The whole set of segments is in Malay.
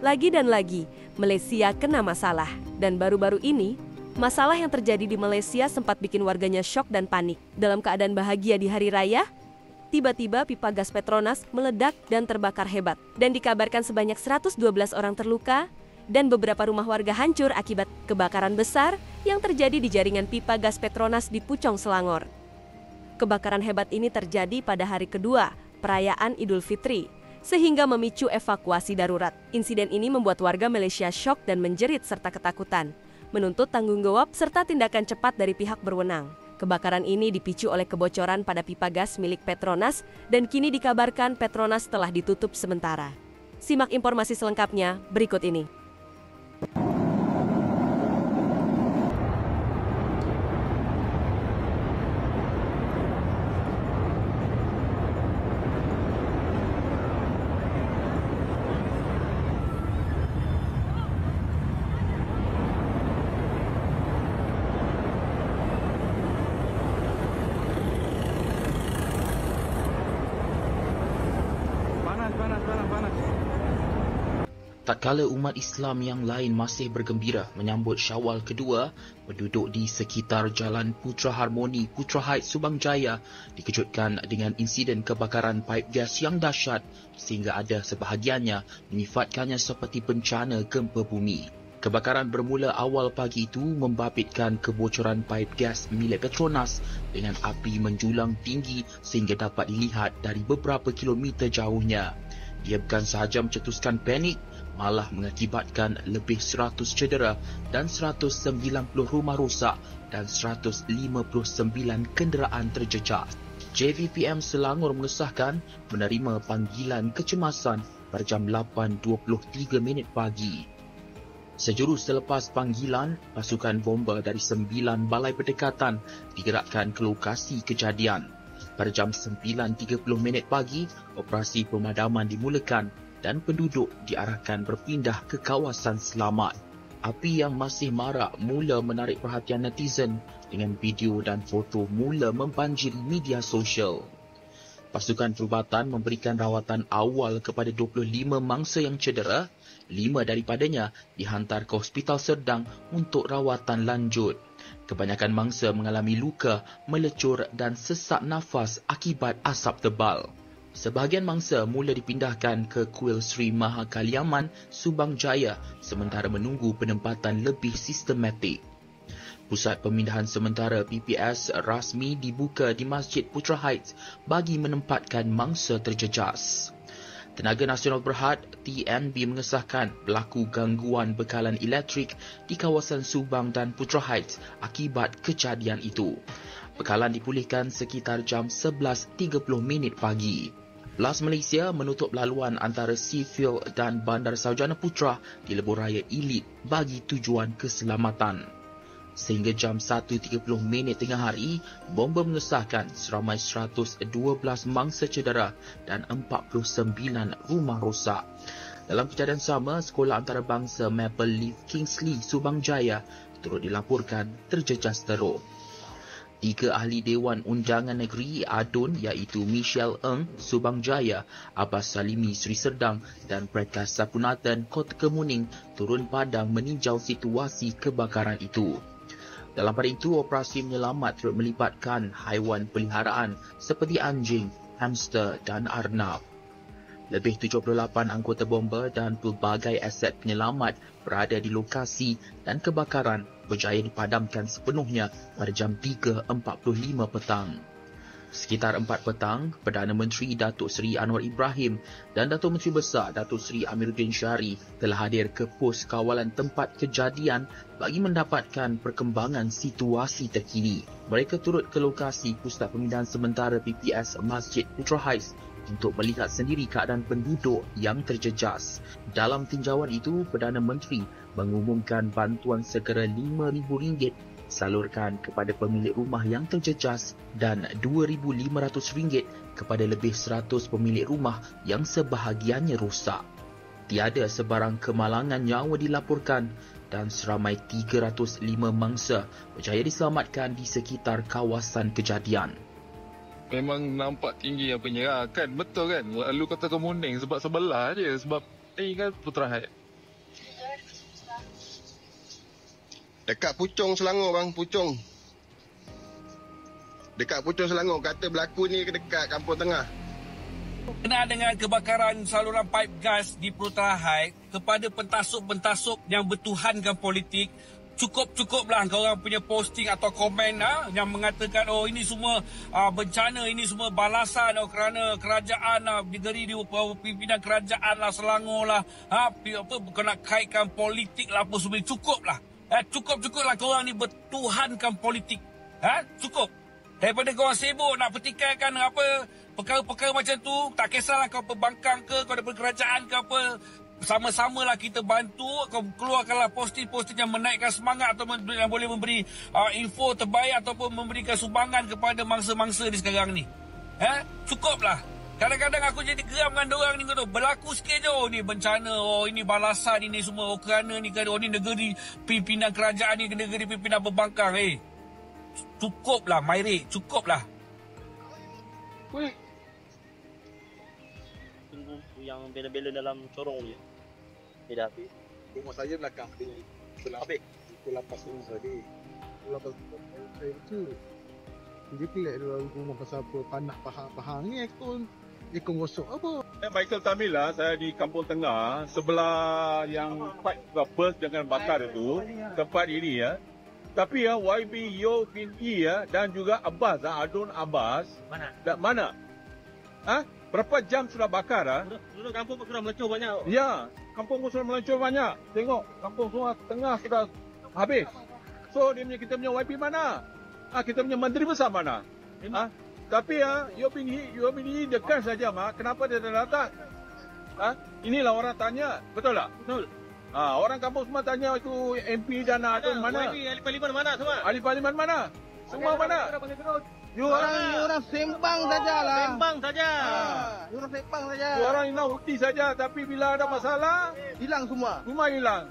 Lagi dan lagi, Malaysia kena masalah. Dan baru-baru ini, masalah yang terjadi di Malaysia sempat bikin warganya syok dan panik. Dalam keadaan bahagia di hari raya, tiba-tiba pipa gas Petronas meledak dan terbakar hebat. Dan dikabarkan sebanyak 112 orang terluka dan beberapa rumah warga hancur akibat kebakaran besar yang terjadi di jaringan pipa gas Petronas di Puchong, Selangor. Kebakaran hebat ini terjadi pada hari kedua perayaan Idul Fitri, sehingga memicu evakuasi darurat. Insiden ini membuat warga Malaysia syok dan menjerit serta ketakutan, menuntut tanggung jawab serta tindakan cepat dari pihak berwenang. Kebakaran ini dipicu oleh kebocoran pada pipa gas milik Petronas dan kini dikabarkan Petronas telah ditutup sementara. Simak informasi selengkapnya berikut ini. Tak kala umat Islam yang lain masih bergembira menyambut Syawal kedua, penduduk di sekitar Jalan Putra Harmoni, Putra Heights, Subang Jaya dikejutkan dengan insiden kebakaran paip gas yang dahsyat sehingga ada sebahagiannya menyifatkannya seperti bencana gempa bumi. Kebakaran bermula awal pagi itu membabitkan kebocoran paip gas milik Petronas dengan api menjulang tinggi sehingga dapat dilihat dari beberapa kilometer jauhnya. Ia bukan sahaja mencetuskan panik, malah mengakibatkan lebih 100 cedera dan 190 rumah rosak dan 159 kenderaan terjejas. JVPM Selangor mengesahkan menerima panggilan kecemasan pada jam 8.23 pagi. Sejurus selepas panggilan, pasukan bomba dari 9 balai berdekatan digerakkan ke lokasi kejadian. Pada jam 9.30 pagi, operasi pemadaman dimulakan dan penduduk diarahkan berpindah ke kawasan selamat. Api yang masih marak mula menarik perhatian netizen dengan video dan foto mula membanjiri media sosial. Pasukan perubatan memberikan rawatan awal kepada 25 mangsa yang cedera, 5 daripadanya dihantar ke Hospital Serdang untuk rawatan lanjut. Kebanyakan mangsa mengalami luka, melecur dan sesak nafas akibat asap tebal. Sebahagian mangsa mula dipindahkan ke Kuil Sri Mahakaliaman, Subang Jaya sementara menunggu penempatan lebih sistematik. Pusat pemindahan sementara PPS rasmi dibuka di Masjid Putra Heights bagi menempatkan mangsa terjejas. Tenaga Nasional Berhad TNB mengesahkan berlaku gangguan bekalan elektrik di kawasan Subang dan Putra Heights akibat kejadian itu. Bekalan dipulihkan sekitar jam 11.30 pagi. Belas Malaysia menutup laluan antara Seafield dan Bandar Sarjana Putra di Lebuhraya Elite bagi tujuan keselamatan. Sehingga jam 1.30 tengah hari, bomba mengesahkan seramai 112 mangsa cedera dan 49 rumah rosak. Dalam kejadian sama, sekolah antarabangsa Maple Leaf Kingsley, Subang Jaya turut dilaporkan terjejas teruk. 3 ahli Dewan Undangan Negeri ADUN iaitu Michelle Eng, Subang Jaya, Abbas Salimi, Sri Serdang dan Prakash Sapunathan, Kota Kemuning turun padang meninjau situasi kebakaran itu. Dalam pada itu, operasi menyelamat turut melibatkan haiwan peliharaan seperti anjing, hamster dan arnab. Lebih 78 anggota bomba dan pelbagai aset penyelamat berada di lokasi dan kebakaran berjaya dipadamkan sepenuhnya pada jam 3.45 petang. Sekitar 4 petang, Perdana Menteri Datuk Seri Anwar Ibrahim dan Datuk Menteri Besar Datuk Seri Amiruddin Syari telah hadir ke pos kawalan tempat kejadian bagi mendapatkan perkembangan situasi terkini. Mereka turut ke lokasi Pusat Pemindahan Sementara PPS Masjid Putra Heights untuk melihat sendiri keadaan penduduk yang terjejas. Dalam tinjauan itu, Perdana Menteri mengumumkan bantuan segera RM5,000 salurkan kepada pemilik rumah yang terjejas dan RM2,500 kepada lebih 100 pemilik rumah yang sebahagiannya rosak. Tiada sebarang kemalangan nyawa dilaporkan dan seramai 305 mangsa berjaya diselamatkan di sekitar kawasan kejadian. Memang nampak tinggi apanya kan, betul kan? Lalu Kota Kemuning sebab sebelah je, sebab ini kan Putra Heights. Dekat Puchong Selangor bang, Puchong. Dekat Puchong Selangor, kata berlaku ni dekat Kampung Tengah. Kena dengan kebakaran saluran paip gas di Putra Heights kepada pentasuk-pentasuk yang bertuhankan politik, cukuplah korang punya posting atau komen yang mengatakan ini semua bencana, ini semua balasan kerana kerajaan negeri di pimpinan kerajaan lah Selangor lah bukan nak kaitkan politik lah apa semua. Cukuplah korang ni bertuhankan politik. Cukup. Daripada korang sibuk nak pertikaikan apa perkara-perkara macam tu, tak kisahlah kau pembangkang ke, kau daripada kerajaan ke apa, sama-samalah kita bantu, kau keluarkanlah posting-posting yang menaikkan semangat atau yang boleh memberi info terbaik ataupun memberikan sumbangan kepada mangsa-mangsa di sekarang ni. Cukuplah. Kadang-kadang aku jadi geram dengan diorang ni, kata berlaku sikit je, ni bencana, ini balasan, ini semua kerana ni negeri pimpinan kerajaan ni, negeri pimpinan pembangkang. Cukuplah Mairik, cukuplah. Tunggu yang bela-bela dalam corong je. Dah habis. Rumah saya belakang dia. Habis. Pukul 8 subuh tadi. Pukul 8 subuh saya baca. Dia pelik dalam rumah pasal apa panak pahang ni ikon gosok apa. Michael Tamil lah, saya di Kampung Tengah sebelah yang fight bus dengan bakar itu, tempat ini ya. Tapi YB Yo Bin E dan juga Abbas Adun Abbas mana? Berapa jam sudah bakar Sudah kampung sudah melencur banyak. Ya, kampung sudah melencur banyak. Tengok, kampung semua tengah sudah habis. So kita punya YB mana? Kita punya menteri besar mana? Tapi Yo Bin E dekat saja kenapa dia tak datang? Inilah orang tanya, betul tak? Betul. Orang kampung semua tanya itu MP dan Adun mana? Ahli parlimen mana semua? Ahli parlimen mana? Semua mana? You orang sembang sajalah. Sembang saja. You orang sembang saja. You orang nak uti saja, tapi bila ada masalah Hilang semua. Semua hilang.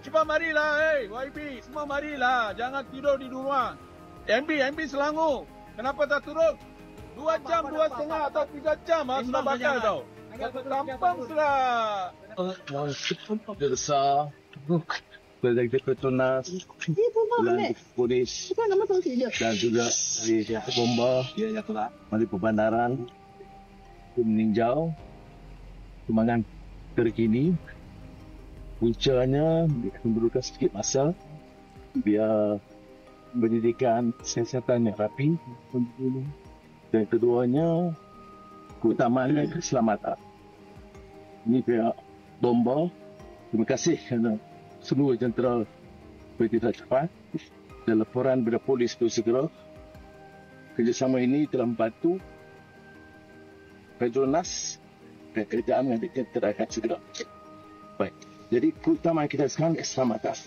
Cepat marilah, YB, semua marilah. Jangan tidur di rumah. MP Selangor, kenapa tak turun? 2 jam, 2,5 atau 3 jam sudah bakar tau. Kampung sudah. Besar. Berada Petronas, dan polis dan juga dari bomba, dari perbandaran meninjau perkembangan terkini. Puncanya memerlukan sedikit masa biar pendidikan siasatan yang rapi, dan keduanya keutamaannya keselamatan. Ini pihak bomba, terima kasih kerana semua jentera bertindak cepat dan laporan kepada polis bersegera. Kerjasama ini telah membantu Petronas dan kerjaan yang jentera akan segera. Baik, jadi keutamaan kita sekarang keselamatan.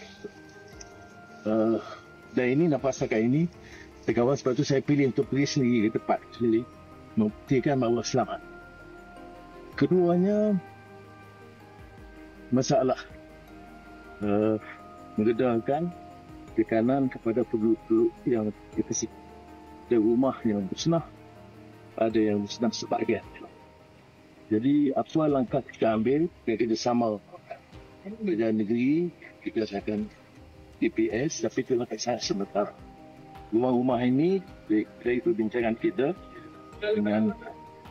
Dan ini nampak setakat ini terkawal, sebab itu saya pilih untuk pergi sendiri ke tempat sendiri membuktikan bahawa selamat. Keduanya masalah mengedarkan tekanan kepada penduduk yang dekat ada rumah yang musnah, ada yang musnah sebahagian. Jadi apa langkah kita ambil dengan kerjasama kerajaan negeri, kita akan DPS, tapi itu langkah saya sebentar. Rumah-rumah ini dari perbincangan kita dengan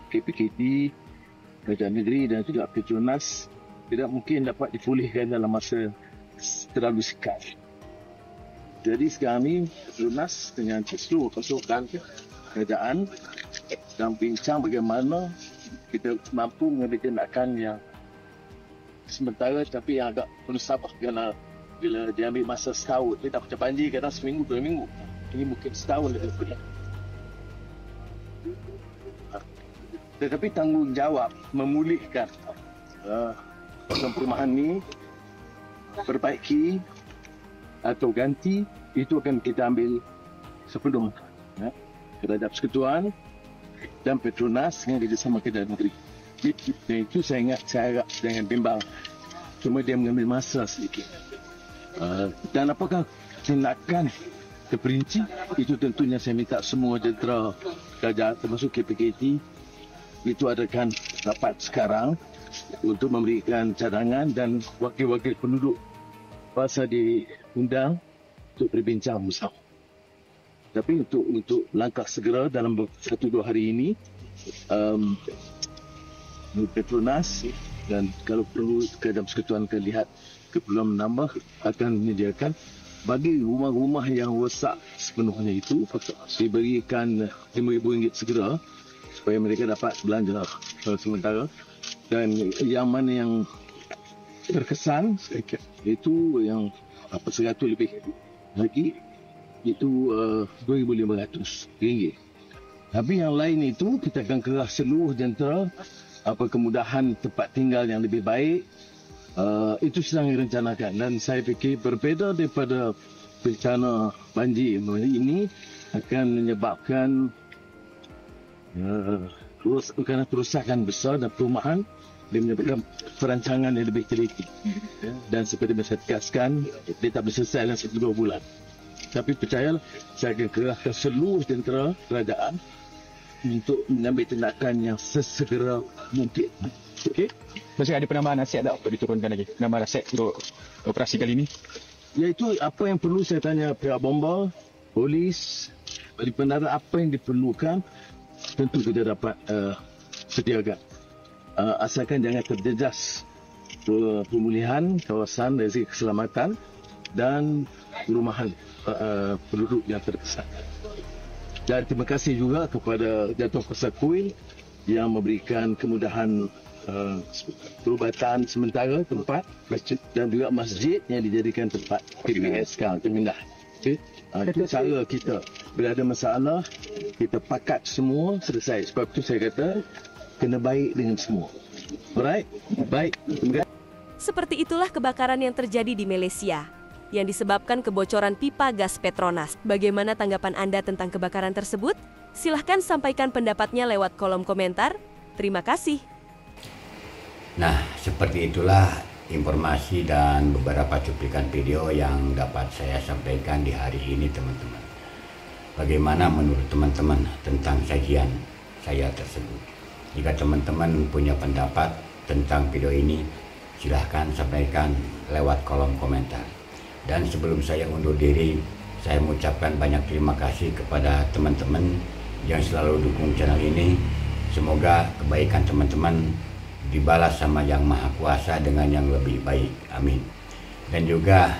KPKT, kerajaan negeri dan juga Petronas tidak mungkin dapat dipulihkan dalam masa terlalu singkat. Jadi sekarang ini Petronas dengan seluruh pasukan kerajaan sedang bincang bagaimana kita mampu mengambil tindakan yang sementara tapi yang agak perlu sabar, kerana bila dia ambil masa setahun, dia tak macam banjir kadang seminggu, 2 minggu. Ini mungkin setahun lebih. Tetapi tanggungjawab memulihkan perumahan ini, perbaiki atau ganti, itu akan kita ambil sepenuh terhadap Persekutuan dan Petronas dengan kerjasama kerajaan negeri. Dan itu saya ingat, saya harap jangan bimbang, cuma dia mengambil masa sedikit. Dan apakah tindakan terperinci, itu tentunya saya minta semua jentera kerajaan termasuk KPKT itu adakan rapat sekarang untuk memberikan cadangan, dan wakil-wakil penduduk terpaksa diundang untuk berbincang bersama. Tapi untuk langkah segera dalam 1-2 hari ini, Petronas dan kalau perlu Kadam Persekutuan akan lihat keperluan menambah, akan menyediakan bagi rumah-rumah yang rosak sepenuhnya itu diberikan RM5,000 segera supaya mereka dapat belanja sementara. Dan yang mana yang terkesan itu yang 100 lebih lagi itu RM2,500. Tapi yang lain itu kita akan keras seluruh jentera kemudahan tempat tinggal yang lebih baik. Itu sedang direncanakan dan saya fikir berbeza daripada bencana banjir ini akan menyebabkan kerana kerosakan besar dan perumahan, dia menyebabkan perancangan yang lebih teliti. Dan seperti yang saya tegaskan, dia tak boleh selesai dalam 1-2 bulan. Tapi percayalah, saya akan kerahkan seluruh tentera kerajaan untuk mengambil tindakan yang sesegera mungkin. Okey? Masih ada penambahan aset tak untuk diturunkan lagi? Penambahan aset untuk operasi kali ini? Iaitu apa yang perlu saya tanya pihak bomba, polis, bagi pendarat apa yang diperlukan, tentu kita dapat sediakan. Asalkan jangan terjejas pemulihan kawasan dari segi keselamatan dan perumahan penduduk yang terkesan. Dan terima kasih juga kepada Datuk Pasar Kuil yang memberikan kemudahan perubatan sementara tempat dan juga masjid yang dijadikan tempat PBS pindah. Okay? Itu cara kita bila ada masalah kita pakat semua selesai. Sebab itu saya kata kena baik dengan semua. Alright? Baik. Terima kasih. Seperti itulah kebakaran yang terjadi di Malaysia yang disebabkan kebocoran pipa gas Petronas. Bagaimana tanggapan Anda tentang kebakaran tersebut? Silahkan sampaikan pendapatnya lewat kolom komentar. Terima kasih. Nah, seperti itulah informasi dan beberapa cuplikan video yang dapat saya sampaikan di hari ini, teman-teman. Bagaimana menurut teman-teman tentang sajian saya tersebut? Jika teman-teman punya pendapat tentang video ini, silahkan sampaikan lewat kolom komentar. Dan sebelum saya undur diri, saya mengucapkan banyak terima kasih kepada teman-teman yang selalu dukung channel ini. Semoga kebaikan teman-teman dibalas sama Yang Maha Kuasa dengan yang lebih baik. Amin. Dan juga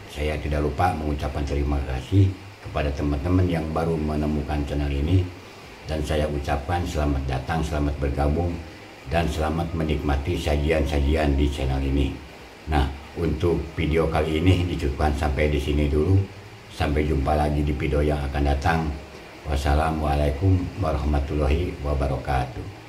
saya tidak lupa mengucapkan terima kasih kepada teman-teman yang baru menemukan channel ini. Dan saya ucapkan selamat datang, selamat bergabung, dan selamat menikmati sajian-sajian di channel ini. Nah, untuk video kali ini dicukupkan sampai di sini dulu. Sampai jumpa lagi di video yang akan datang. Wassalamualaikum warahmatullahi wabarakatuh.